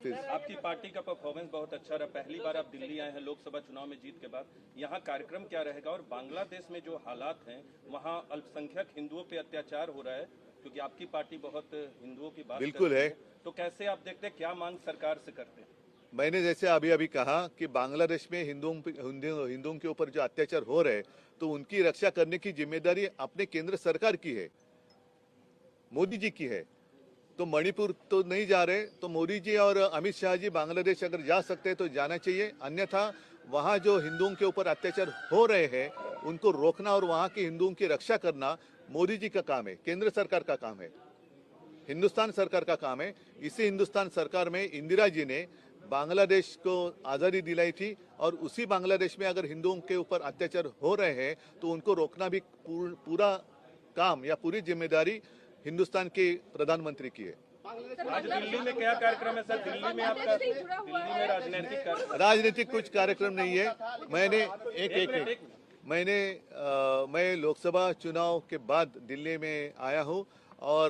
फिर आपकी पार्टी का परफॉर्मेंस बहुत अच्छा रहा, पहली बार आप दिल्ली आए हैं लोकसभा चुनाव में जीत के बाद। यहाँ कार्यक्रम क्या रहेगा और बांग्लादेश में जो हालात हैं वहाँ अल्पसंख्यक हिंदुओं पे अत्याचार हो रहा है, क्योंकि आपकी पार्टी बहुत हिंदुओं की बात बिल्कुल करती है। तो कैसे आप देखते हैं, क्या मांग सरकार से करते हैं? मैंने जैसे अभी अभी कहा कि बांग्लादेश में हिंदुओं के ऊपर जो अत्याचार हो रहे हैं तो उनकी रक्षा करने की जिम्मेदारी अपने केंद्र सरकार की है, मोदी जी की है। तो मणिपुर तो नहीं जा रहे, तो मोदी जी और अमित शाह जी बांग्लादेश अगर जा सकते हैं तो जाना चाहिए, अन्यथा वहाँ जो हिंदुओं के ऊपर अत्याचार हो रहे हैं उनको रोकना और वहाँ के हिंदुओं की रक्षा करना मोदी जी का काम है, केंद्र सरकार का काम है, हिंदुस्तान सरकार का काम है। इसी हिंदुस्तान सरकार में इंदिरा जी ने बांग्लादेश को आज़ादी दिलाई थी और उसी बांग्लादेश में अगर हिंदुओं के ऊपर अत्याचार हो रहे हैं तो उनको रोकना भी पूरा काम या पूरी जिम्मेदारी हिंदुस्तान के प्रधानमंत्री की है। आज दिल्ली में क्या कार्यक्रम है सर? दिल्ली में आपका दिल्ली में राजनीतिक कुछ कार्यक्रम नहीं है। मैं लोकसभा चुनाव के बाद दिल्ली में आया हूँ और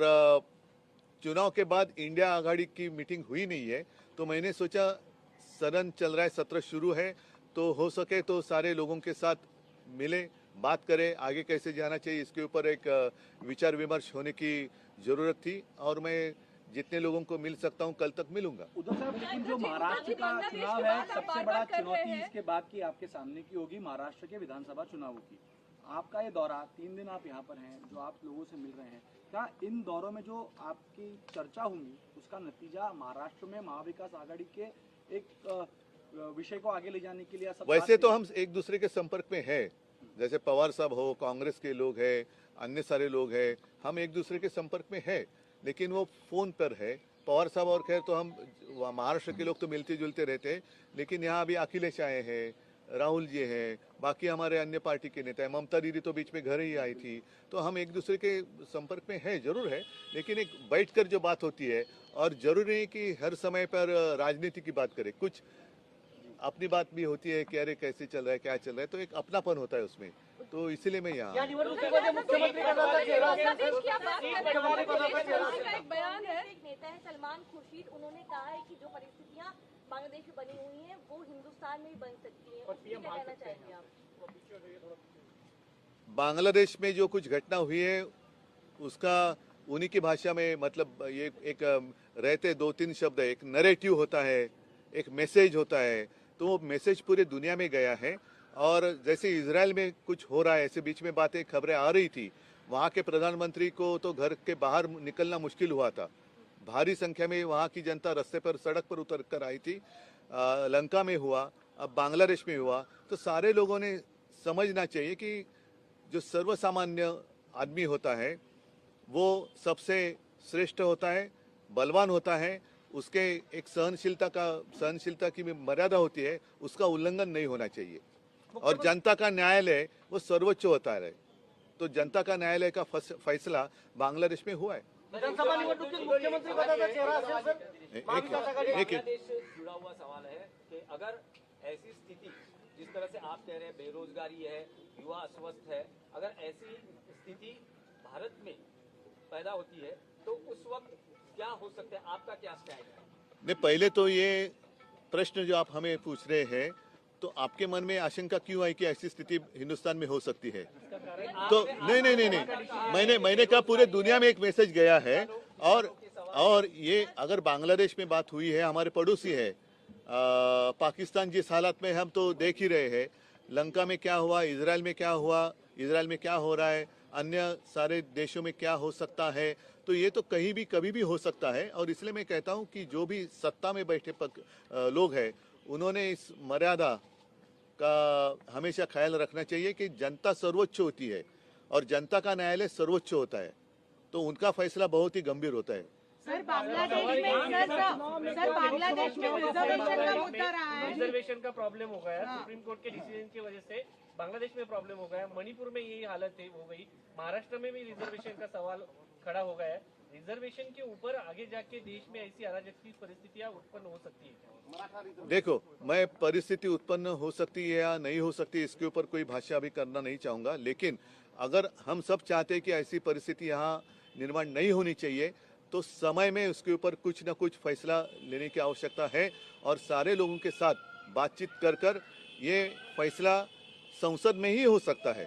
चुनाव के बाद इंडिया आघाड़ी की मीटिंग हुई नहीं है, तो मैंने सोचा सदन चल रहा है, सत्र शुरू है, तो हो सके तो सारे लोगों के साथ मिले, बात करें, आगे कैसे जाना चाहिए इसके ऊपर एक विचार विमर्श होने की जरूरत थी और मैं जितने लोगों को मिल सकता हूं कल तक मिलूंगा। उद्धव साहब, लेकिन जो महाराष्ट्र का चुनाव है सबसे बड़ा चुनौती इसके बाद की आपके सामने की होगी महाराष्ट्र के विधानसभा चुनावों की। आपका ये दौरा 3 दिन आप यहाँ पर हैं, जो आप लोगों से मिल रहे हैं, क्या इन दौरों में जो आपकी चर्चा होंगी उसका नतीजा महाराष्ट्र में महाविकास आघाड़ी के एक विषय को आगे ले जाने के लिए? वैसे तो हम एक दूसरे के संपर्क में है, जैसे पवार साहब हो, कांग्रेस के लोग हैं, अन्य सारे लोग हैं, हम एक दूसरे के संपर्क में है, लेकिन वो फोन पर है। पवार साहब और खैर तो हम महाराष्ट्र के लोग तो मिलते जुलते रहते हैं, लेकिन यहाँ अभी अखिलेश आए हैं, राहुल जी हैं, बाकी हमारे अन्य पार्टी के नेता हैं, ममता दीदी तो बीच में घर ही आई थी, तो हम एक दूसरे के संपर्क में है, जरूर है, लेकिन एक बैठकर जो बात होती है और जरूरी नहीं कि हर समय पर राजनीति की बात करें, कुछ अपनी बात भी होती है कि अरे कैसे चल रहा है, क्या चल रहा है, तो एक अपनापन होता है उसमें, तो इसीलिए मैं यहाँ एक नेता है सलमान खुर्शीद, उन्होंने कहा है कि जो परिस्थितियां बांग्लादेश में बनी हुई हैं वो हिंदुस्तान में भी बन सकती हैं, क्या कहना चाहेंगे आप? बांग्लादेश में जो कुछ घटना हुई है उसका उन्हीं की भाषा में मतलब ये एक रहते 2-3 शब्द है, एक नरेटिव होता है, एक मैसेज होता है, तो वो मैसेज पूरे दुनिया में गया है। और जैसे इजराइल में कुछ हो रहा है, ऐसे बीच में बातें खबरें आ रही थी, वहाँ के प्रधानमंत्री को तो घर के बाहर निकलना मुश्किल हुआ था, भारी संख्या में वहाँ की जनता रास्ते पर सड़क पर उतर कर आई थी। लंका में हुआ, अब बांग्लादेश में हुआ, तो सारे लोगों ने समझना चाहिए कि जो सर्वसामान्य आदमी होता है वो सबसे श्रेष्ठ होता है, बलवान होता है, उसके एक सहनशीलता की मर्यादा होती है, उसका उल्लंघन नहीं होना चाहिए। और जनता का न्यायालय वो सर्वोच्च होता है, तो जनता का न्यायालय का फैसला बांग्लादेश में हुआ है। विधानसभा निवडणुकीत मुख्यमंत्री पदाचा चेहरा असेल सर, जुड़ा हुआ सवाल है कि अगर ऐसी स्थिति जिस तरह से आप कह रहे हैं, बेरोजगारी है, युवा अस्वस्थ है, अगर ऐसी स्थिति भारत में पैदा होती है तो उस वक्त क्या हो सकता है, आपका क्या स्टैंड है? नहीं, पहले तो ये प्रश्न जो आप हमें पूछ रहे हैं, तो आपके मन में आशंका क्यों आई कि ऐसी स्थिति हिंदुस्तान में हो सकती है? तो नहीं, मैंने कहा पूरे दुनिया में एक मैसेज गया है। और ये अगर बांग्लादेश में बात हुई है, हमारे पड़ोसी है, पाकिस्तान जिस हालात में हम तो देख ही रहे हैं, लंका में क्या हुआ, इजराइल में क्या हुआ, इजराइल में क्या हो रहा है, अन्य सारे देशों में क्या हो सकता है, तो ये तो कहीं भी कभी भी हो सकता है। और इसलिए मैं कहता हूँ कि जो भी सत्ता में बैठे लोग हैं उन्होंने इस मर्यादा का हमेशा ख्याल रखना चाहिए कि जनता सर्वोच्च होती है और जनता का न्यायालय सर्वोच्च होता है, तो उनका फैसला बहुत ही गंभीर होता है। सर बांग्लादेश में रिजर्वेशन का मुद्दा रहा है, रिजर्वेशन का प्रॉब्लम हो गया, सुप्रीम कोर्ट के डिसीजन की वजह से बांग्लादेश में प्रॉब्लम हो गया, मणिपुर में यही हालत हो गई, महाराष्ट्र में भी रिजर्वेशन का सवाल खड़ा हो गया है। रिजर्वेशन के ऊपर आगे जाके देश में ऐसी अराजक की परिस्थितियां उत्पन्न हो सकती है? देखो, मैं परिस्थिति उत्पन्न हो सकती है या नहीं हो सकती इसके ऊपर कोई भाष्य अभी करना नहीं चाहूंगा, लेकिन अगर हम सब चाहते हैं कि ऐसी परिस्थिति यहाँ निर्माण नहीं होनी चाहिए, तो समय में उसके ऊपर कुछ ना कुछ फैसला लेने की आवश्यकता है और सारे लोगों के साथ बातचीत कर कर ये फैसला संसद में ही हो सकता है।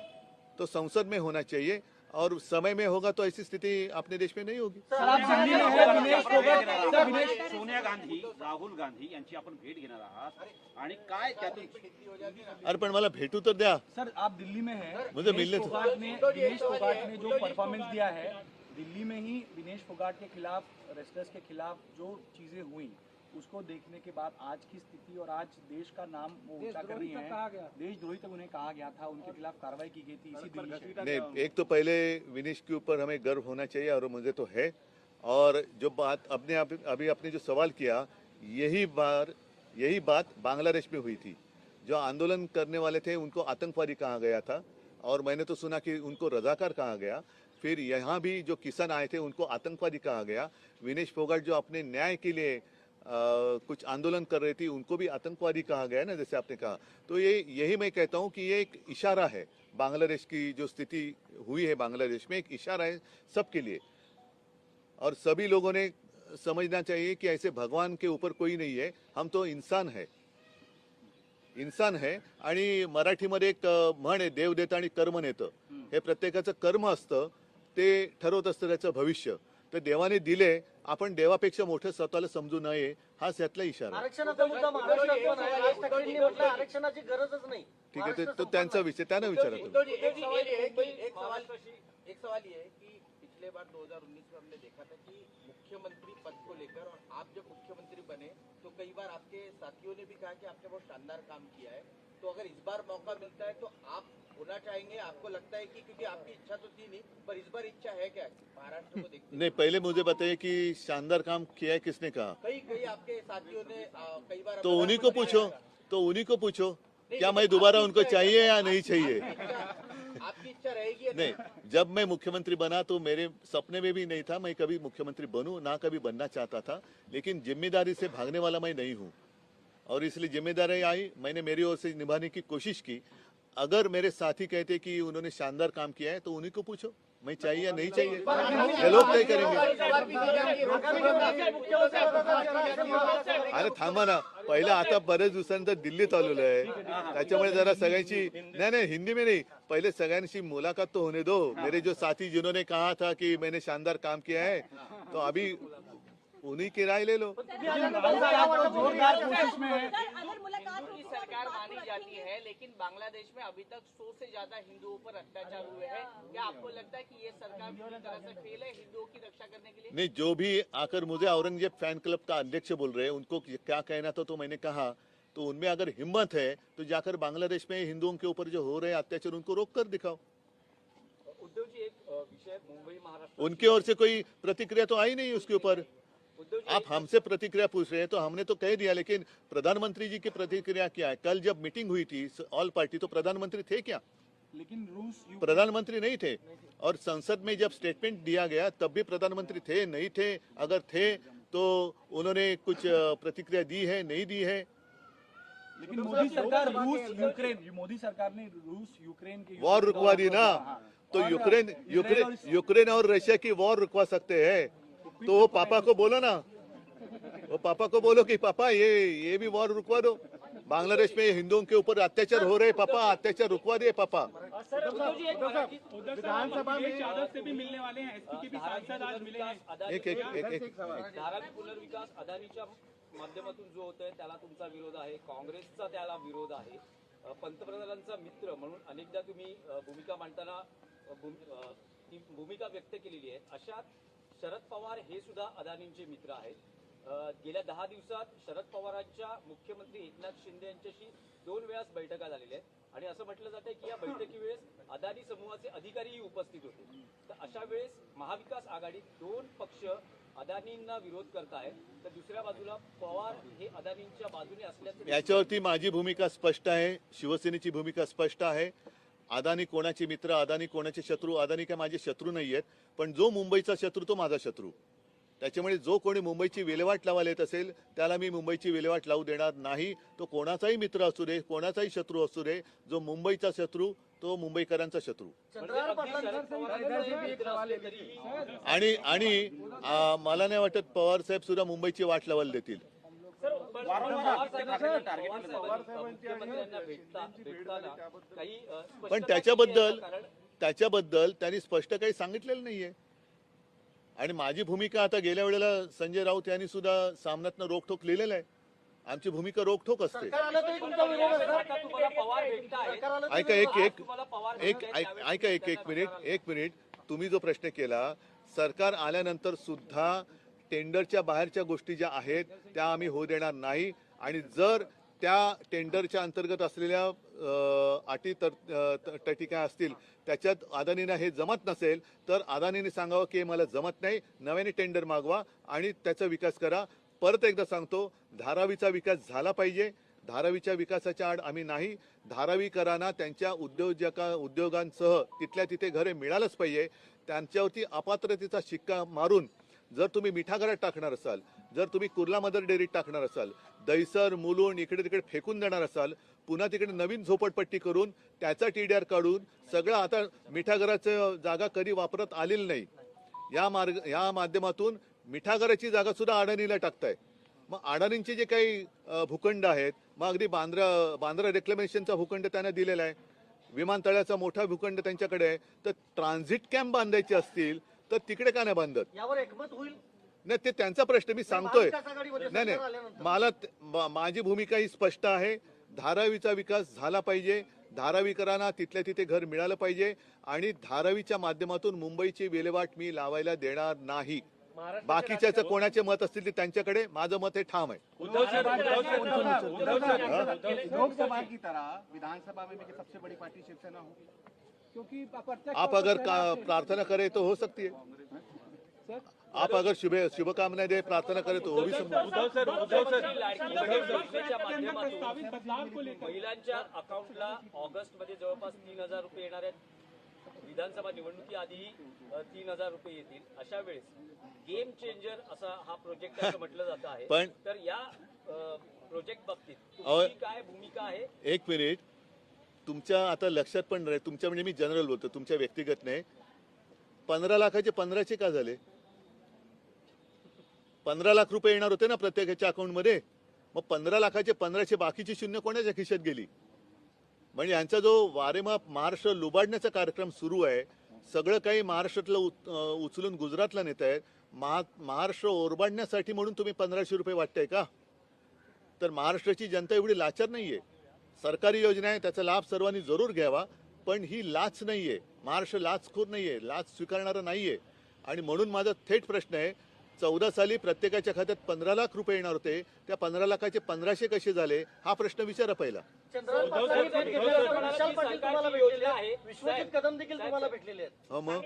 तो संसद में होना चाहिए और समय में होगा तो ऐसी स्थिति अपने देश में नहीं होगी। सर आप दिल्ली में हैं, विनेश फोगाट सर विनेश सोनिया गांधी राहुल गांधी यांची आपण भेट घेणार आहात आणि काय त्यातून अरे पण मला भेटू तर द्या। सर आप दिल्ली में हैं, मुझे विनेश मिलने तो- फोगाट ने जो परफॉर्मेंस दिया है दिल्ली में ही, विनेश फोगाट के खिलाफ, रेस्लर्स के खिलाफ जो चीजें हुई उसको देखने के बाद आज की स्थिति और आज देश का नाम वो ऊंचा कर रही है, देशद्रोही तक उन्हें कहा गया था, उनके खिलाफ कार्रवाई की गई थी इसी दिल्ली से। नहीं, एक तो पहले विनेश के ऊपर हमें गर्व होना चाहिए और मुझे तो है। और जो बात अभी आपने जो सवाल किया, यही बात बांग्लादेश में हुई थी। जो आंदोलन करने वाले थे उनको आतंकवादी कहा गया था और मैंने तो सुना कि उनको रजाकार कहा गया। फिर यहाँ भी जो किसान आए थे उनको आतंकवादी कहा गया। विनेश फोगाट जो अपने न्याय के लिए कुछ आंदोलन कर रही थी उनको भी आतंकवादी कहा गया ना, जैसे आपने कहा। तो यही मैं कहता हूँ कि ये एक इशारा है, बांग्लादेश की जो स्थिति हुई है बांग्लादेश में एक इशारा है सबके लिए। और सभी लोगों ने समझना चाहिए कि ऐसे भगवान के ऊपर कोई नहीं है, हम तो इंसान है। आणि मराठीमध्ये एक म्हण आहे, देव देतं आणि कर्म नेतं। हे प्रत्येकाचं कर्म असतं, ते ठरवत असतं त्याचं भविष्य। तर देवाने दिले, आपण देवापेक्षा मोठं स्वतःला समजू नये, हाच यातला इशारा आहे। आरक्षणाचा मुद्दा महाराष्ट्रात पण आहे. राज ठाकरेंनी म्हटलं आरक्षणाची गरजच नाही। ठीक आहे, तो त्यांचा विषय, त्यांना विचारा तुम्ही। एक सवाल ये है कि पिछले बार 2019 में हमने देखा था कि मुख्यमंत्री पद को लेकर, और आप जब मुख्यमंत्री बने तो कई बार आपके साथियों ने भी कहा कि आपने बहुत शानदार काम किया है। तो अगर इस बार मौका मिलता है तो आप होना चाहेंगे? आपको लगता है कि, क्योंकि आपकी इच्छा तो थी नहीं, पर इस बार इच्छा है क्या महाराष्ट्र को देखते? नहीं, पहले मुझे बताइए कि शानदार काम किया है, किसने कहा? कई आपके साथियों ने कई बार। तो उन्हीं को पूछो क्या मैं दोबारा उनको चाहिए या नहीं चाहिए। आपकी इच्छा रहेगी या नहीं, जब मैं मुख्यमंत्री बना तो मेरे सपने में भी नहीं था मैं कभी मुख्यमंत्री बनूं, ना कभी बनना चाहता था। लेकिन जिम्मेदारी से भागने वाला मैं नहीं हूं और इसलिए जिम्मेदारी आई, मैंने मेरी ओर से निभाने की कोशिश की। अगर मेरे साथी कहते कि उन्होंने शानदार काम किया है तो उन्हीं को पूछो मैं चाहिए या नहीं चाहिए, ये लोग तय करेंगे। अरे थांबा ना, पहिला आता बरेच दिवसानंतर दिल्लीत आलेलो आहे, त्याच्यामुळे जरा सगळ्यांची नहीं हिंदी में नहीं, पहले सगळ्यांशी मुलाकात तो होने दो। मेरे जो साथी जिन्होंने कहा था कि मैंने शानदार काम किया है, तो अभी उन्हीं की राय ले लो। जोरदार कोशिश में है। अगर मुलाकात की सरकार मानी जाती है, लेकिन बांग्लादेश में अभी तक 100 से ज्यादा हिंदुओं पर अत्याचार हुए हैं। क्या आपको लगता है कि ये सरकार पूरी तरह से फेल है हिंदुओं की रक्षा करने के लिए? नहीं, जो भी आकर मुझे औरंगजेब फैन क्लब का अध्यक्ष बोल रहे हैं उनको क्या कहना था तो मैंने कहा, तो उनमें अगर हिम्मत है तो जाकर बांग्लादेश में हिंदुओं के ऊपर जो हो रहे अत्याचार उनको रोक कर दिखाओ। उद्धव जी, एक विषय मुंबई महाराष्ट्र, उनकी ओर से कोई प्रतिक्रिया तो आई नहीं उसके ऊपर। आप हमसे प्रतिक्रिया पूछ रहे हैं तो हमने तो कह दिया, लेकिन प्रधानमंत्री जी की प्रतिक्रिया क्या है? कल जब मीटिंग हुई थी ऑल पार्टी, तो प्रधानमंत्री थे क्या? लेकिन रूस प्रधानमंत्री नहीं थे। और संसद में जब स्टेटमेंट दिया गया तब भी प्रधानमंत्री थे नहीं थे? अगर थे तो उन्होंने कुछ प्रतिक्रिया दी है, नहीं दी है? लेकिन मोदी सरकार मोदी सरकार ने रूस यूक्रेन की वॉर रुकवा दी ना, तो यूक्रेन और रशिया की वॉर रुकवा सकते हैं। तो वो पापा को बोलो ना, वो पापा को बोलो कि पापा ये भी वॉर रुकवा दो। बांग्लादेश में हिंदुओं के ऊपर अत्याचार हो रहे, पापा अत्याचार रुकवा दिए पापा। विधानसभा में यादव से भी मिलने वाले हैं, एसपी के भी सांसद आज मिले हैं। एक धारावी पुनर्विकास अदानीच्या माध्यमातून जो होतोय त्याला तुमचा विरोध आहे, काँग्रेसचा त्याला विरोध आहे। पंतप्रधानांचा मित्र म्हणून अनेकदा तुम्ही भूमिका मांडताना ती भूमिका व्यक्त केलेली आहे। अशात शरद पवार हे सुद्धा अदानींचे मित्र आहेत। गेल्या 10 दिवसात शरद पवारांच्या मुख्यमंत्री एकनाथ शिंदे यांच्याशी 2 वेळा बैठका झालेल्या आहेत आणि असं म्हटलं जातंय की या बैठकीवेळेस अदानी समूहाचे अधिकारीही उपस्थित होते। तर अशा वेळेस महाविकास आघाडीत 2 पक्ष अदानींना विरोध करतायत, तर दुसऱ्या बाजूला पवार हे अदानींच्या बाजूने असल्याचं याच्यावरती माझी भूमिका स्पष्ट आहे, शिवसेनेची भूमिका स्पष्ट आहे। अदानी कोणाचे मित्र, अदानी कोणाचे शत्रू? अदानी काय माझे शत्रू नाही आहेत, पण जो मुंबईचा शत्रू तो माझा शत्रू। त्याच्यामुळे जो कोणी मुंबईची विल्हेवाट लावायला येत असेल त्याला मी मुंबईची विल्हेवाट लावू देणार नाही। तो कोणाचाही मित्र असू दे, कोणाचाही शत्रू असू दे, जो मुंबईचा शत्रू तो मुंबईकरांचा शत्रू. म्हणजे अगदी शरद पवारांचे मित्र असले तरीही आणि मला नाही वाटत पवार साहेब सुद्धा मुंबईची वाट लावायला देतील. मुख्यमंत्र्यांना भेटताना काही पण त्याच्याबद्दल त्यांनी स्पष्ट काही सांगितलेलं नाहीये. आणि माझी भूमिका आता गेल्या वेळेला संजय राऊत यांनी सुद्धा सामन्यातनं रोखोक लिहिलेलं आहे. आमची भूमिका रोखोक असते. एक मिनिट तुम्ही जो प्रश्न केला, सरकार आल्यानंतर सुद्धा टेंडरच्या बाहेरच्या गोष्टी ज्या आहेत त्या आम्ही होऊ देणार नाही. आणि जर त्या टेंडरच्या अंतर्गत असलेल्या अटी तटी काय असतील त्याच्यात अदानीनं हे जमत नसेल तर अदानीने सांगावं की मला जमत नाही, नव्याने टेंडर मागवा आणि त्याचा विकास करा. परत एकदा सांगतो, धारावीचा विकास झाला पाहिजे. धारावीच्या विकासाच्या आड आम्ही नाही. धारावीकरांना त्यांच्या उद्योगांसह तिथल्या तिथे घरे मिळालंच पाहिजे. त्यांच्यावरती अपात्रतेचा शिक्का मारून जर तुम्ही मिठागरात टाकणार असाल, जर तुम्ही कुर्ला मदर डेअरीत टाकणार असाल, दहिसर मुलुंड इकडे तिकडे फेकून देणार असाल, पुन्हा तिकडे नवीन झोपडपट्टी करून त्याचा TDR काढून सगळं आता मिठागराचं जागा कधी वापरत आलेली नाही, या माध्यमातून मिठागराची जागा सुद्धा अडाणीला टाकताय. मग अडाणींचे जे काही भूखंड आहेत, मग अगदी बांद्रा रेक्लेमेशनचा भूखंड त्यांना दिलेला आहे, विमानतळाचा मोठा भूखंड त्यांच्याकडे आहे. तर ट्रान्झिट कॅम्प बांधायचे असतील तर तिकडे का नाही बांधत? यावर एकमत होईल नाही, ते त्यांचा प्रश्न. मी सांगतोय नाही, माझी भूमिका ही स्पष्ट आहे. धारावीचा विकास झाला पाहिजे. धारावीकरांना तिथल्या तिथे घर मिळालं पाहिजे आणि धारावीच्या माध्यमातून मुंबईची विल्हेवाट मी लावायला देणार नाही. बाकीच्याचं कोणाचे मत असतील ते त्यांच्याकडे, माझं मत हे ठाम आहे. लोकसभा की तरह विधानसभा में भी सबसे बड़ी पार्टी शिवसेना हो, क्योंकि आप अगर प्रार्थना करें तो हो सकती है. आप अगर शुभकामनाएं दे, प्रार्थना करें तो वो भी संभव. महिलांच्या अकाउंटला ऑगस्ट मध्ये जवळपास 3,000 रुपये येणार आहेत. विधानसभा निवडणुकी आधी 3,000 रुपये येतील. अशा वेळेस गेम चेंजर असा हा प्रोजेक्ट असं म्हटलं जात आहे. पण तर या प्रोजेक्ट बाबतीत तुमची काय भूमिका आहे? एक मिनिट, तुमच्या आता लक्षात पण नाही, तुमच्या म्हणजे मी जनरल बोलतो, तुमच्या व्यक्तिगत नाही. 15 लाखाचे 15चे का झाले? 15 लाख रुपये येणार होते ना प्रत्येकाच्या अकाउंटमध्ये. मग 15 लाखाचे 15चे बाकीची शून्य कोणाच्या खिशात गेली? म्हणजे यांचा जो वारेमाप महाराष्ट्र लुबाडण्याचा कार्यक्रम सुरू आहे, सगळं काही महाराष्ट्रातलं उचलून गुजरातला नेत आहेत. महाराष्ट्र ओरबाडण्यासाठी म्हणून तुम्ही 1500 रुपये वाटताय का? तर महाराष्ट्राची जनता एवढी लाचार नाहीये. सरकारी योजना आहे, त्याचा लाभ सर्वांनी जरूर घ्यावा, पण ही लाच नाहीये. महाराष्ट्र लाचखोर नाहीये, लाच स्वीकारणारा नाहीये. आणि म्हणून माझा थेट प्रश्न आहे, 14 साली प्रत्येकाच्या खात्यात 15 लाख रुपये येणार होते, त्या 15 लाखाचे 1500 कसे झाले हा प्रश्न विचारा पहिला. विश्वजित कदम देखील तुम्हाला भेटलेले आहेत. हो, मग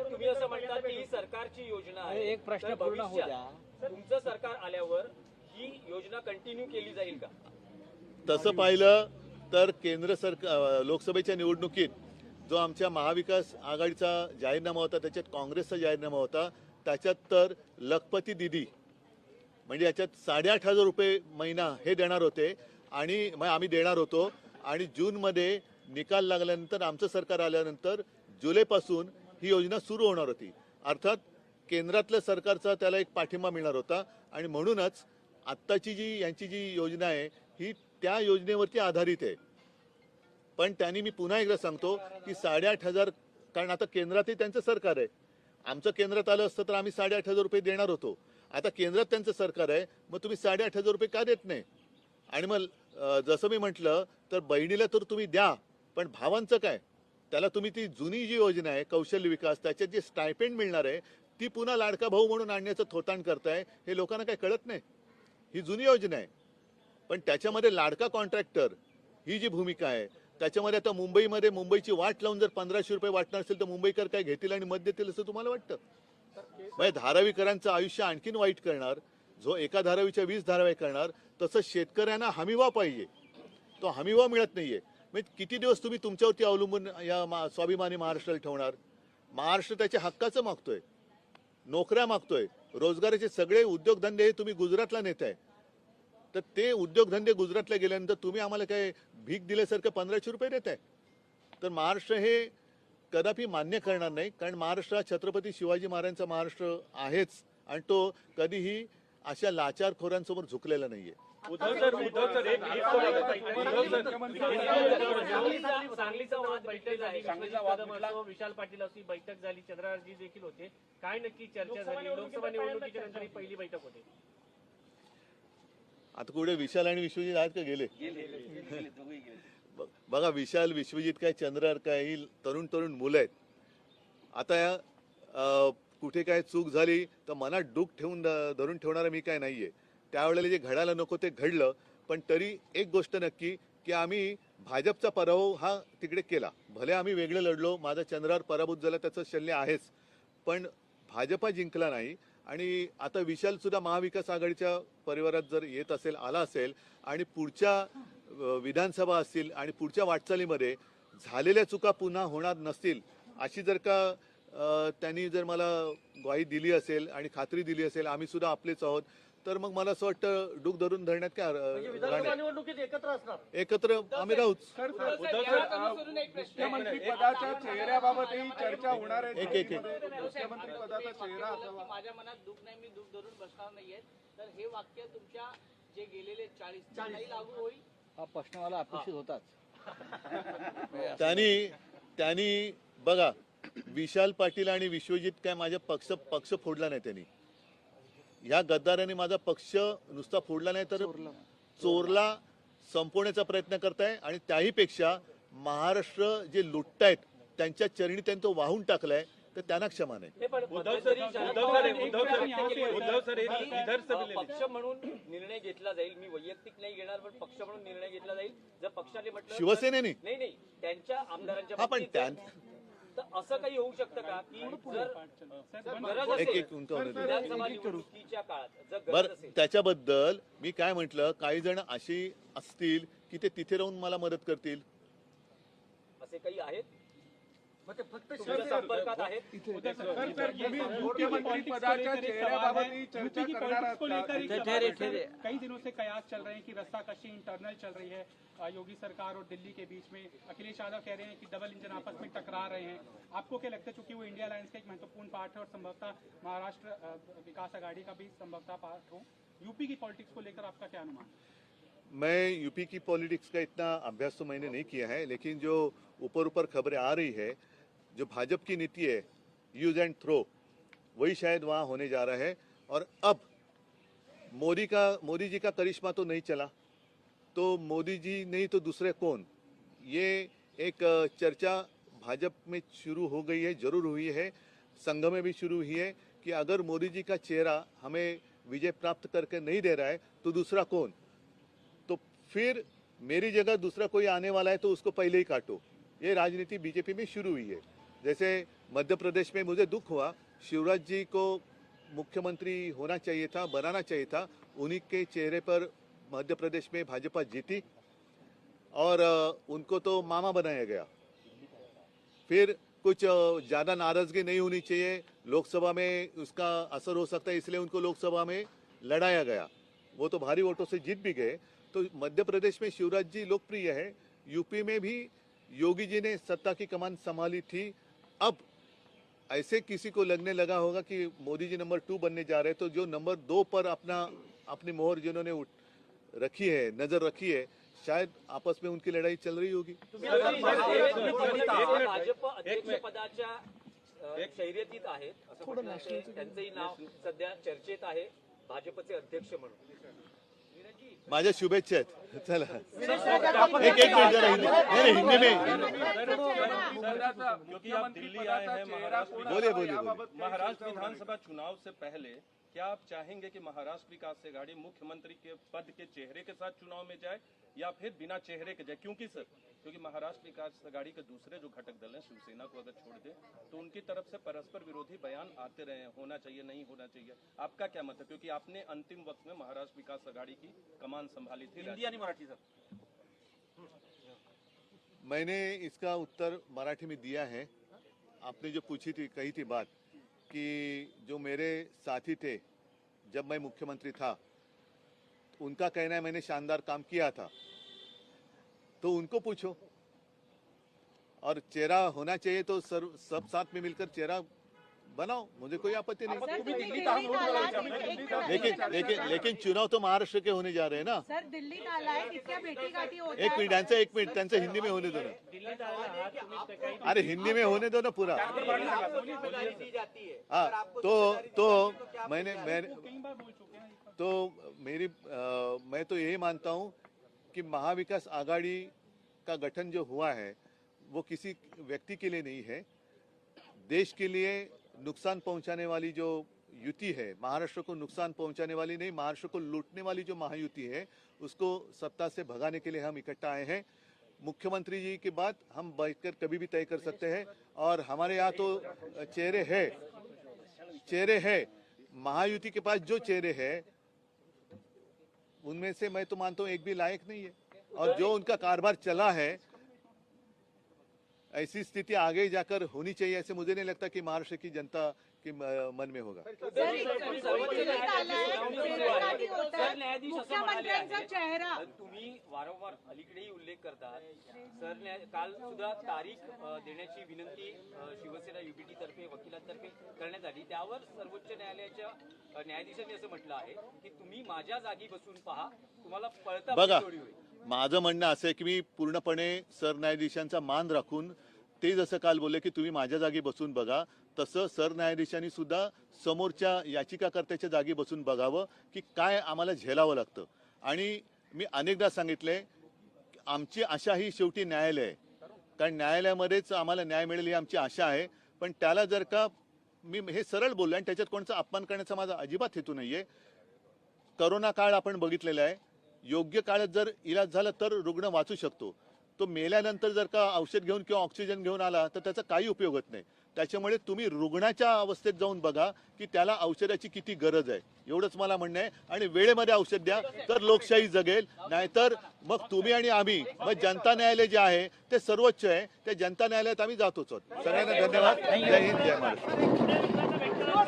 तुम्ही असं म्हणता की ही सरकारची योजना आहे. एक प्रश्न पूर्ण हो द्या. तुमचं सरकार आल्यावर ही योजना कंटिन्यू केली जाईल का? तसं पाहिलं तर केंद्र सरकार लोकसभेच्या निवडणुकीत जो आमच्या महाविकास आघाडीचा जाहीरनामा होता, त्याच्यात काँग्रेसचा जाहीरनामा होता, त्याच्यात तर लखपती दिदी म्हणजे याच्यात 8,500 रुपये महिना हे देणार होते. आणि मग आम्ही देणार होतो. आणि जूनमध्ये निकाल लागल्यानंतर आमचं सरकार आल्यानंतर जुलैपासून ही योजना सुरू होणार होती. अर्थात केंद्रातल्या सरकारचा त्याला एक पाठिंबा मिळणार होता. आणि म्हणूनच आत्ताची यांची जी योजना आहे ही त्या योजनेवरती आधारित आहे. पण त्यांनी, मी पुन्हा एकदा सांगतो की 8,500, कारण आता केंद्रातही त्यांचं सरकार आहे. आमचं केंद्रात आलं असतं तर आम्ही 8,500 रुपये देणार होतो. आता केंद्रात त्यांचं सरकार आहे, मग तुम्ही 8,500 रुपये का देत नाही? आणि मग जसं मी म्हटलं तर बहिणीला तर तुम्ही द्या, पण भावांचं काय? त्याला तुम्ही ती जुनी जी योजना आहे कौशल्य विकास, त्याच्यात जे स्टायपेंड मिळणार आहे ती पुन्हा लाडका भाऊ म्हणून आणण्याचं थोतांड करताय. हे लोकांना काय कळत नाही? ही जुनी योजना आहे, पण त्याच्यामध्ये लाडका कॉन्ट्रॅक्टर ही जी भूमिका आहे, त्याच्यामध्ये आता मुंबईमध्ये मुंबईची वाट लावून जर 1500 रुपये वाटणार असेल तर मुंबईकर काय घेतील आणि मत देतील असं तुम्हाला वाटतं? म्हणजे धारावीकरांचं आयुष्य आणखीन वाईट करणार, जो एका धारावीच्या 20 धारावी करणार. तसं शेतकऱ्यांना हमीभाव पाहिजे, तो हमीभाव मिळत नाहीये. म्हणजे किती दिवस तुम्ही तुमच्यावरती अवलंबून या स्वाभिमानी महाराष्ट्राला ठेवणार? महाराष्ट्र त्याच्या हक्काचं मागतोय, नोकऱ्या मागतोय, रोजगाराचे सगळे उद्योगधंदे हे तुम्ही गुजरातला नेताय. तर ते उद्योगधंदे गुजरातला गेल्यानंतर तुम्ही आम्हाला काय भीक दिल्यासारखं 1500 रुपये देत आहे. तर महाराष्ट्र हे कदापि मान्य करणार नाही, कारण महाराष्ट्र हा छत्रपती शिवाजी महाराजांचा महाराष्ट्र आहेच आणि तो कधीही अशा लाचारखोरांसमोर झुकलेला नाहीये. सांगलीचा वाद बैठक झाली, विश्वजित कदम असो, विशाल पाटील असो, बैठक झाली, चंद्रराजी देखील होते. काय नक्की चर्चा झाली? लोकसभा निवडणुकीच्या नंतर ही पहिली बैठक होती. आता कुठे विशाल आणि विश्वजित आहेत का गेले? बघा, विशाल विश्वजित काय चंद्रहार काय ही तरुण तरुण मुलं आहेत. आता कुठे काय चूक झाली तर मनात डूक ठेवून धरून ठेवणारा मी काय नाहीये. त्यावेळेला जे घडायला नको ते घडलं, पण तरी एक गोष्ट नक्की की आम्ही भाजपचा पराभव हा तिकडे केला. भले आम्ही वेगळं लढलो, माझा चंद्रहार पराभूत झाला त्याचं शल्य आहेच, पण भाजपा जिंकला नाही. आणि आता विशाल सुद्धा महाविकास आघाडीच्या परिवारात जर येत असेल, आला असेल आणि पुढच्या विधानसभा असतील आणि पुढच्या वाटचालीमध्ये झालेल्या चुका पुन्हा होणार नसतील अशी जर का त्यांनी जर मला ग्वाही दिली असेल आणि खात्री दिली असेल, आम्ही सुद्धा आपलेच आहोत, तर मग मला असं वाटतं डूक धरून धरण्यात काय विधानसभा निवडणुकीत एकत्र असणार, एकत्र आम्ही राहूच. मुख्यमंत्री पदाच्या चेहऱ्याबाबतही चर्चा होणार आहे. मुख्यमंत्री पदाचा चेहरा माझ्या मनात दुःख नाही, मी दुःख धरून बसणार नाहीये. तर हे वाक्य तुमच्या जे गेलेले 40 नाही लागू होईल. हा प्रश्न मला अपेक्षित होताच. त्यांनी बघा, विशाल पाटील आणि विश्वजित काय माझ्या पक्ष फोडला नाही. त्यांनी ह्या गद्दाराने माझा पक्ष नुसता फोडला नाही तर चोरला संपवण्याचा प्रयत्न करताय. आणि त्याहीपेक्षा महाराष्ट्र जे लुटतायत त्यांच्या चरणी त्यांनी तो वाहून टाकलाय, तर त्यांना क्षमा नाही. पक्ष म्हणून निर्णय घेतला जाईल. मी वैयक्तिक नाही घेणार, पण पक्ष म्हणून निर्णय घेतला जाईल. जर पक्षाने म्हटलं शिवसेनेने नाही त्यांच्या आमदारांच्या हा, पण तर असं काही होऊ शकतं का की जर गरज असेल विधानसभा निवडणुकीच्या काळात जर गरज बरं, असेल, त्याच्याबद्दल मी काय म्हटलं, काही जण अशी असतील की ते तिथे राहून मला मदत करतील. असे काही आहेत मग ते फक्त तुमच्या संपर्कात आहेत. मुख्यमंत्री पदाच्या चेहऱ्याबाबतही चर्चा करणार आहात. कई दिनों से कयास चल रहे हैं कि रस्साकशी इंटरनल चल रही है योगी सरकार और दिल्ली के बीच में. अखिलेश यादव कह रहे हैं कि डबल इंजन आपस में टकरा रहे हैं. आपको क्या लगता है, चूंकि वो इंडिया अलायंस का एक महत्वपूर्ण पार्ट है और संभवतः महाराष्ट्र विकास आघाड़ी का भी संभवतः पार्ट हो, यूपी की पॉलिटिक्स को लेकर आपका क्या अनुमान? मैं यूपी की पॉलिटिक्स का इतना अभ्यास तो मैंने नहीं किया है, लेकिन जो ऊपर खबरें आ रही है, जो भाजपा की नीति है यूज एंड थ्रो, वही शायद वहाँ होने जा रहा है. और अब मोदी जी का करिश्मा तो नहीं चला, तो मोदी जी नहीं तो दूसरे कौन, ये एक चर्चा भाजपा में शुरू हो गई है, जरूर हुई है, संघ में भी शुरू हुई है कि अगर मोदी जी का चेहरा हमें विजय प्राप्त करके नहीं दे रहा है तो दूसरा कौन. तो फिर मेरी जगह दूसरा कोई आने वाला है तो उसको पहले ही काटो. ये राजनीति बीजेपी में शुरू हुई है. जैसे मध्य प्रदेश में मुझे दुख हुआ, शिवराज जी को मुख्यमंत्री होना चाहिए था, बनाना चाहिए था. उन्हीं के चेहरे पर मध्य प्रदेश में भाजपा जीती और उनको तो मामा बनाया गया. फिर कुछ ज़्यादा नाराज़गी नहीं होनी चाहिए, लोकसभा में उसका असर हो सकता है, इसलिए उनको लोकसभा में लड़ाया गया. वो तो भारी वोटों से जीत भी गए. तो मध्य प्रदेश में शिवराज जी लोकप्रिय है. यूपी में भी योगी जी ने सत्ता की कमान संभाली थी. अब ऐसे किसी को लगने लगा होगा कि मोदी जी नंबर 2 बनने जा रहे हैं, तो जो नंबर 2 पर अपनी मोहर जिन्होंने रखी है, नजर रखी है, शायद आपस में उनकी लड़ाई चल रही होगी. भाजप अध्यक्ष पदाच्या शर्यतीत आहेत असं म्हटलं जातंय. त्यांचंही नाव सध्या चर्चेत आहे भाजपचे अध्यक्ष म्हणून. माझ्या शुभेच्छा आहेत. चला एक मिनिट जरा हिंदी में क्योंकि आप दिल्ली आए हैं महाराष्ट्र बोलिए. महाराष्ट्र विधानसभा चुनाव से पहले क्या आप चाहेंगे कि महाराष्ट्र विकास आघाड़ी मुख्यमंत्री के पद के चेहरे के साथ चुनाव में जाए या फिर बिना चेहरे के जाए? क्योंकि महाराष्ट्र विकास आघाड़ी के दूसरे जो घटक दल हैं, शिवसेना को अगर छोड़ दे तो उनकी तरफ से परस्पर विरोधी बयान आते रहे हैं, होना चाहिए नहीं होना चाहिए. आपका क्या मत है, क्योंकि आपने अंतिम वक्त में महाराष्ट्र विकास आघाड़ी की कमान संभाली थी? हिंदी आणि मराठी सर. मैंने इसका उत्तर मराठी में दिया है. आपने जो कही थी बात कि जो मेरे साथी थे जब मैं मुख्यमंत्री था, उनका कहना है मैंने शानदार काम किया था, तो उनको पूछो। और चेहरा होना चाहिए तो सब साथ में मिलकर चेहरा बनाओ, मुझे कोई आपत्ति नहीं। लेकिन चुनाव तो महाराष्ट्र के होने जा रहे हैं ना। सर दिल्लीत आलाय तितक्या भेटीगाठी होत एक मिनिट त्यांचं हिंदी में होने दो ना। अरे हिंदी में होने दो ना पूरा। हाँ तो मैं तो यही मानता हूँ कि महाविकास आघाड़ी का गठन जो हुआ है वो किसी व्यक्ति के लिए नहीं है, देश के लिए नुकसान पहुंचाने वाली जो युति है, महाराष्ट्र को नुकसान पहुंचाने वाली नहीं, महाराष्ट्र को लूटने वाली जो महायुति है उसको सत्ता से भगाने के लिए हम इकट्ठा आए हैं। मुख्यमंत्री जी की बात हम बैठकर कभी भी तय कर सकते हैं और हमारे यहाँ तो चेहरे हैं, महायुति के पास जो चेहरे हैं उनमें से मैं तो मानता हूँ एक भी लायक नहीं है, और जो उनका कारोबार चला है ऐसी स्थिति आगे जाकर होनी चाहिए, ऐसे मुझे नहीं लगता कि महाराष्ट्र की जनता के मन में होगा। मुख्यमंत्र्यांचा चेहरा तुम्ही वारंवार अलीकडेही उल्लेख करतात, काल सुद्धा तारीख देण्याची विनंती शिवसेना युबीटी तर्फे वकिलांतर्फे करण्यात आली, त्यावर सर्वोच्च न्यायालयाच्या न्यायाधीशांनी असं म्हटलं आहे की तुम्ही माझ्या जागी बसून पहा, तुम्हाला पळता बघा, जोडी होईल। माझं म्हणणं असं आहे की मी पूर्णपणे सरन्यायाधीशांचा मान राखून ते जसं काल बोलले की तुम्ही माझ्या जागी बसून बघा, तसं सरन्यायाधीशांनी सुद्धा समोरच्या याचिकाकर्त्याच्या जागी बसून बघावं की काय आम्हाला झेलावं लागतं। आणि मी अनेकदा सांगितले आमची आशा ही शेवटी न्यायालय आहे, कारण न्यायालयामध्येच आम्हाला न्याय मिळेल ही आमची आशा आहे। पण त्याला जर का मी हे सरळ बोललो आणि त्याच्यात कोणाचा अपमान करण्याचा माझा अजिबात हेतू नाहीये। करोना काळ आपण बघितलेला आहे, योग्य काळात जर इलाज झाला तर रुग्ण वाचू शकतो, तो मेल्यानंतर जर का औषध घेऊन किंवा ऑक्सिजन घेऊन आला तर त्याचा काही उपयोग होत नाही। त्याच्यामुळे तुम्ही रुग्णाच्या अवस्थेत जाऊन बघा की त्याला औषधाची किती गरज आहे, एवढंच मला म्हणणं आहे। आणि वेळेमध्ये औषध द्या तर लोकशाही जगेल, नाहीतर मग तुम्ही आणि आम्ही, मग जनता न्यायालय जे आहे ते सर्वोच्च आहे, त्या जनता न्यायालयात आम्ही जातोच आहोत। सगळ्यांना धन्यवाद। जय हिंद, जय महाराष्ट्र।